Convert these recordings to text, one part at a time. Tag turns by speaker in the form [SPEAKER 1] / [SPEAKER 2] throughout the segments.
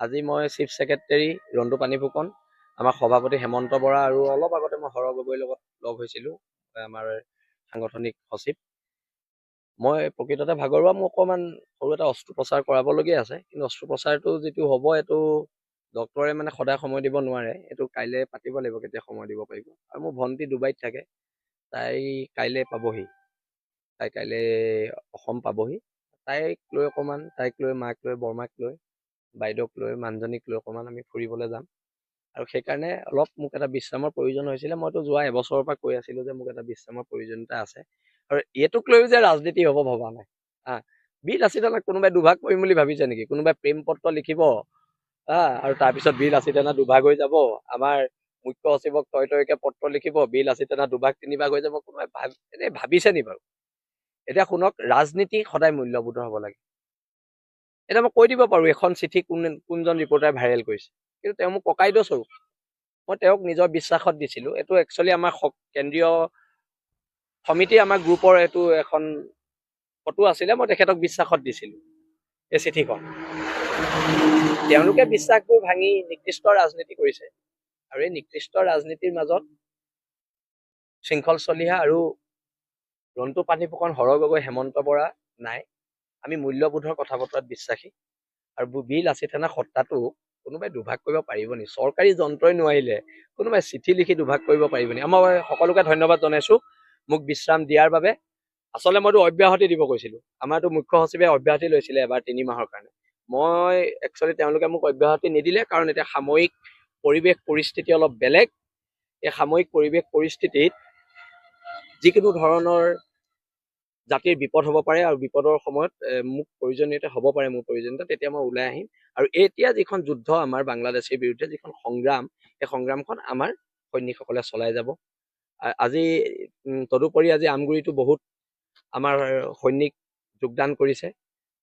[SPEAKER 1] আজি মই chief secretary Rontu পানী ফুকন, আমাৰ সভাপতি হেমন্ত বৰা আৰু অলপ আগতে মই হৰ গগৈৰ লগত লগ হৈছিলোঁ, আমাৰ সাংগঠনিক সচিব। মই প্ৰকৃততে ভাগৰুৱা, মোৰ অকণমান সৰু এটা অস্ত্ৰোপচাৰ কৰাবলগীয়া আছে, কিন্তু অস্ত্ৰোপচাৰটো যিটো হ'ব এইটো ডক্তৰে মানে সদায় সময় দিব নোৱাৰে, এইটো কাইলৈ পাতিব লাগিব কেতিয়া সময় দিব পাৰিব। আৰু মোৰ ভণ্টি ডুবাইত থাকে, তাই কাইলৈ পাবহি, তাই কাইলৈ অসম পাবহি। তাইক লৈ অকণমান, তাইক লৈ মাক লৈ বৰমাক লৈ বাইদেউক লৈ মানুহজনীক লৈ অকণমান আমি ফুৰিবলৈ যাম। আৰু সেইকাৰণে অলপ মোক এটা বিশ্ৰামৰ প্ৰয়োজন হৈছিলে। মইতো যোৱা এবছৰৰ পৰা কৈ আছিলোঁ যে মোক এটা বিশ্ৰামৰ প্ৰয়োজনীয়তা আছে, আৰু এইটোক লৈও যে ৰাজনীতি হ'ব ভবা নাই। বীৰ লাচিত থানাক কোনোবাই দুভাগ কৰিম বুলি ভাবিছে নেকি? কোনোবাই প্ৰেম পত্ৰ লিখিব আৰু তাৰপিছত বীৰ লাচিত থানা দুভাগ হৈ যাব। আমাৰ মুখ্য সচিবক তয়কে পত্ৰ লিখিব, বীৰ লাচিত থানা দুভাগ তিনিভাগ হৈ যাব। কোনোবাই এনেই ভাবিছে নি বাৰু? এতিয়া শুনক, ৰাজনীতি সদায় মূল্যবোধৰ হ'ব লাগে। এতিয়া মই কৈ দিব পাৰোঁ এখন চিঠি কোনজন ৰিপৰ্টাৰে ভাইৰেল কৰিছে, কিন্তু তেওঁ মোক ককাইদেউ স্বৰূপ। মই তেওঁক নিজৰ বিশ্বাসত দিছিলোঁ। এইটো একচুৱেলি আমাৰ কেন্দ্ৰীয় সমিতি, আমাৰ গ্ৰুপৰ এইটো এখন ফটো আছিলে, মই তেখেতক বিশ্বাসত দিছিলোঁ এই চিঠিখন। তেওঁলোকে বিশ্বাসবোৰ ভাঙি নিকৃষ্ট ৰাজনীতি কৰিছে, আৰু এই নিকৃষ্ট ৰাজনীতিৰ মাজত শৃংখল চলিহা আৰু ৰন্টু পানী ফুকন, হৰ গগৈ, হেমন্ত বৰা নাই। আমি মূল্যবোধৰ কথা বতৰাত বিশ্বাসী। আৰু বীৰ লাচিত থানা সত্তাটো কোনোবাই দুভাগ কৰিব পাৰিব নি? চৰকাৰী যন্ত্ৰই নোৱাৰিলে কোনোবাই চিঠি লিখি দুভাগ কৰিব পাৰিব নি? মই সকলোকে ধন্যবাদ জনাইছোঁ মোক বিশ্ৰাম দিয়াৰ বাবে। আচলতে মইতো অব্যাহতি দিব কৈছিলোঁ, আমাৰতো মুখ্য সচিবে অব্যাহতি লৈছিলে এবাৰ 3 মাহৰ কাৰণে। মই একচুৱেলি তেওঁলোকে মোক অব্যাহতি নিদিলে, কাৰণ এতিয়া সাময়িক পৰিৱেশ পৰিস্থিতি অলপ বেলেগ। এই সাময়িক পৰিৱেশ পৰিস্থিতিত যিকোনো ধৰণৰ জাতিৰ বিপদ হ'ব পাৰে, আৰু বিপদৰ সময়ত মোক প্ৰয়োজনীয়তা হ'ব পাৰে, মোৰ প্ৰয়োজনীয়তা, তেতিয়া মই ওলাই আহিম। আৰু এতিয়া যিখন যুদ্ধ আমাৰ বাংলাদেশৰ বিৰুদ্ধে যিখন সংগ্ৰাম, এই সংগ্ৰামখন আমাৰ সৈনিকসকলে চলাই যাব। আজি তদুপৰি আজি আমগুৰিতো বহুত আমাৰ সৈনিক যোগদান কৰিছে,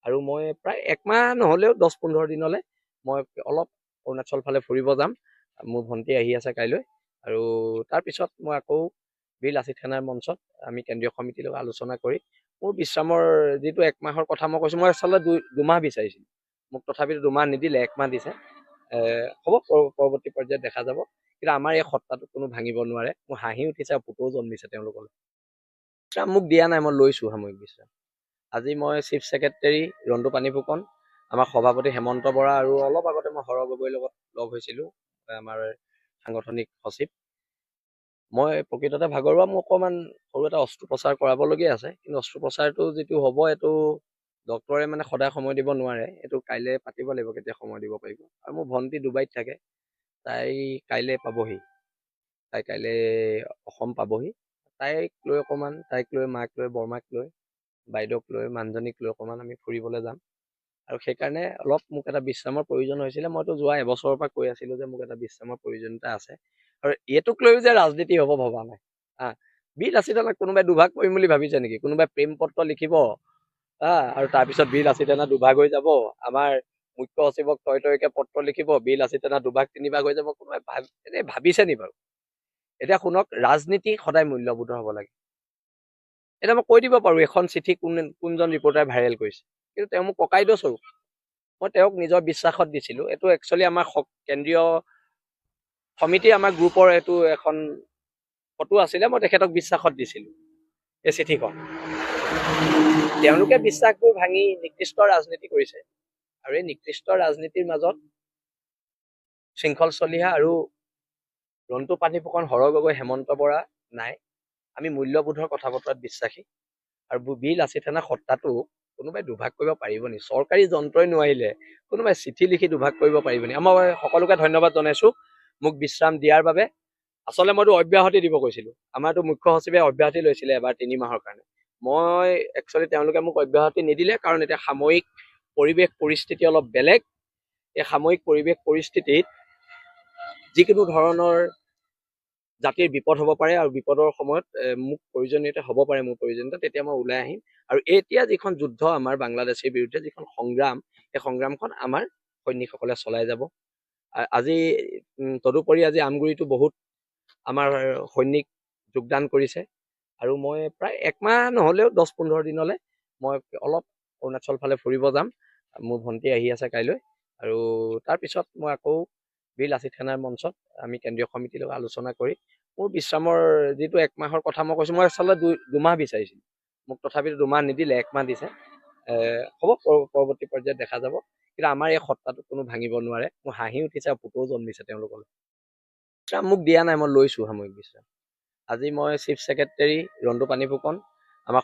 [SPEAKER 1] আৰু মই প্ৰায় 1 মাহ নহ'লেও 10-15 দিনলৈ মই অলপ অৰুণাচল ফালে ফুৰিব যাম। মোৰ ভণ্টি আহি আছে কাইলৈ, আৰু তাৰপিছত মই আকৌ বীৰ লাচিত থানাৰ মঞ্চত আমি কেন্দ্ৰীয় সমিতিৰ লগত আলোচনা কৰি মোৰ বিশ্ৰামৰ যিটো 1 মাহৰ কথা মই কৈছোঁ, মই আচলতে 2 মাহ বিচাৰিছিলোঁ, মোক তথাপিতো 2 মাহ নিদিলে, 1 মাহ দিছে। হ'ব, পৰৱৰ্তী পৰ্যায়ত দেখা যাব। কিন্তু আমাৰ এই সত্তাটো কোনো ভাঙিব নোৱাৰে। মোৰ হাঁহি উঠিছে আৰু পুতৌ জন্মিছে তেওঁলোকলৈ। বিশ্ৰাম মোক দিয়া নাই, মই লৈছোঁ সাময়িক বিশ্ৰাম। আজি মই চিফ সেক্ৰেটাৰী ৰন্টু পানী ফুকন, আমাৰ সভাপতি হেমন্ত বৰা আৰু অলপ আগতে মই হৰ গগৈৰ লগত লগ হৈছিলোঁ, আমাৰ সাংগঠনিক সচিব। মই প্ৰকৃততে ভাগৰুৱা, মোৰ অকণমান সৰু এটা অস্ত্ৰোপচাৰ কৰাবলগীয়া আছে, কিন্তু অস্ত্ৰোপচাৰটো যিটো হ'ব এইটো ডক্তৰে মানে সদায় সময় দিব নোৱাৰে, এইটো কাইলৈ পাতিব লাগিব কেতিয়া সময় দিব পাৰিব। আৰু মোৰ ভণ্টি ডুবাইত থাকে, তাই কাইলৈ পাবহি, তাই কাইলৈ অসম পাবহি। তাইক লৈ অকণমান, তাইক লৈ মাক লৈ বৰমাক লৈ বাইদেউক লৈ মানুহজনীক লৈ অকণমান আমি ফুৰিবলৈ যাম। আৰু সেইকাৰণে অলপ মোক এটা বিশ্ৰামৰ প্ৰয়োজন হৈছিলে। মইতো যোৱা এবছৰৰ পৰা কৈ আছিলোঁ যে মোক এটা বিশ্ৰামৰ প্ৰয়োজনীয়তা আছে, আৰু এইটোক লৈও যে ৰাজনীতি হ'ব ভবা নাই। বীৰ লাচিত থানাক কোনোবাই দুভাগ কৰিম বুলি ভাবিছে নেকি? কোনোবাই প্ৰেম পত্ৰ লিখিব আৰু তাৰপিছত বীৰ লাচিত থানা দুভাগ হৈ যাব। আমাৰ মুখ্য সচিবক তয়কে পত্ৰ লিখিব, বীৰ লাচিত থানা দুভাগ তিনিভাগ হৈ যাব। কোনোবাই এনেই ভাবিছে নি বাৰু? এতিয়া শুনক, ৰাজনীতি সদায় মূল্যবোধৰ হ'ব লাগে। এতিয়া মই কৈ দিব পাৰোঁ এখন চিঠি কোনজন ৰিপৰ্টাৰে ভাইৰেল কৰিছে, কিন্তু তেওঁ মোক ককাইদেউ স্বৰূপ। মই তেওঁক নিজৰ বিশ্বাসত দিছিলোঁ। এইটো একচুৱেলি আমাৰ কেন্দ্ৰীয় সমিতি, আমাৰ গ্ৰুপৰ এইটো এখন ফটো আছিলে, মই তেখেতক বিশ্বাসত দিছিলোঁ এই চিঠিখন। তেওঁলোকে বিশ্বাসবোৰ ভাঙি নিকৃষ্ট ৰাজনীতি কৰিছে, আৰু এই নিকৃষ্ট ৰাজনীতিৰ মাজত শৃংখল চলিহা আৰু ৰন্টু পানী ফুকন, হৰ গগৈ, হেমন্ত বৰা নাই। আমি মূল্যবোধৰ কথা বতৰাত বিশ্বাসী। আৰু বীৰ লাচিত থানা সত্তাটো কোনোবাই দুভাগ কৰিব পাৰিব নি? চৰকাৰী যন্ত্ৰই নোৱাৰিলে কোনোবাই চিঠি লিখি দুভাগ কৰিব পাৰিব নি? মই সকলোকে ধন্যবাদ জনাইছোঁ মোক বিশ্ৰাম দিয়াৰ বাবে। আচলতে মইতো অব্যাহতি দিব কৈছিলোঁ, আমাৰতো মুখ্য সচিবে অব্যাহতি লৈছিলে এবাৰ 3 মাহৰ কাৰণে। মই একচুৱেলি তেওঁলোকে মোক অব্যাহতি নিদিলে, কাৰণ এতিয়া সাময়িক পৰিৱেশ পৰিস্থিতি অলপ বেলেগ। এই সাময়িক পৰিৱেশ পৰিস্থিতিত যিকোনো ধৰণৰ জাতিৰ বিপদ হ'ব পাৰে, আৰু বিপদৰ সময়ত মোক প্ৰয়োজনীয়তা হ'ব পাৰে, মোৰ প্ৰয়োজনীয়তা, তেতিয়া মই ওলাই আহিম। আৰু এতিয়া যিখন যুদ্ধ আমাৰ বাংলাদেশৰ বিৰুদ্ধে যিখন সংগ্ৰাম, এই সংগ্ৰামখন আমাৰ সৈনিকসকলে চলাই যাব। আজি তদুপৰি আজি আমগুৰিতো বহুত আমাৰ সৈনিক যোগদান কৰিছে, আৰু মই প্ৰায় 1 মাহ নহ'লেও 10-15 দিনলৈ মই অলপ অৰুণাচল ফালে ফুৰিব যাম। মোৰ ভণ্টি আহি আছে কাইলৈ, আৰু তাৰপিছত মই আকৌ বীৰ লাচিত সেনাৰ মঞ্চত আমি কেন্দ্ৰীয় সমিতিৰ লগত আলোচনা কৰি মোৰ বিশ্ৰামৰ যিটো 1 মাহৰ কথা মই কৈছোঁ, মই আচলতে 2 মাহ বিচাৰিছিলোঁ, মোক তথাপিতো 2 মাহ নিদিলে, 1 মাহ দিছে। হ'ব, পৰৱৰ্তী পৰ্যায়ত দেখা যাব। কিন্তু আমাৰ এই সত্তাটো কোনো ভাঙিব নোৱাৰে। মোৰ হাঁহি উঠিছে আৰু পুতৌ জন্মিছে তেওঁলোকলৈ। বিশ্ৰাম মোক দিয়া নাই, মই লৈছোঁ সাময়িক বিশ্ৰাম। আজি মই চিফ ছেক্ৰেটাৰী ৰন্তু পানী ফুকন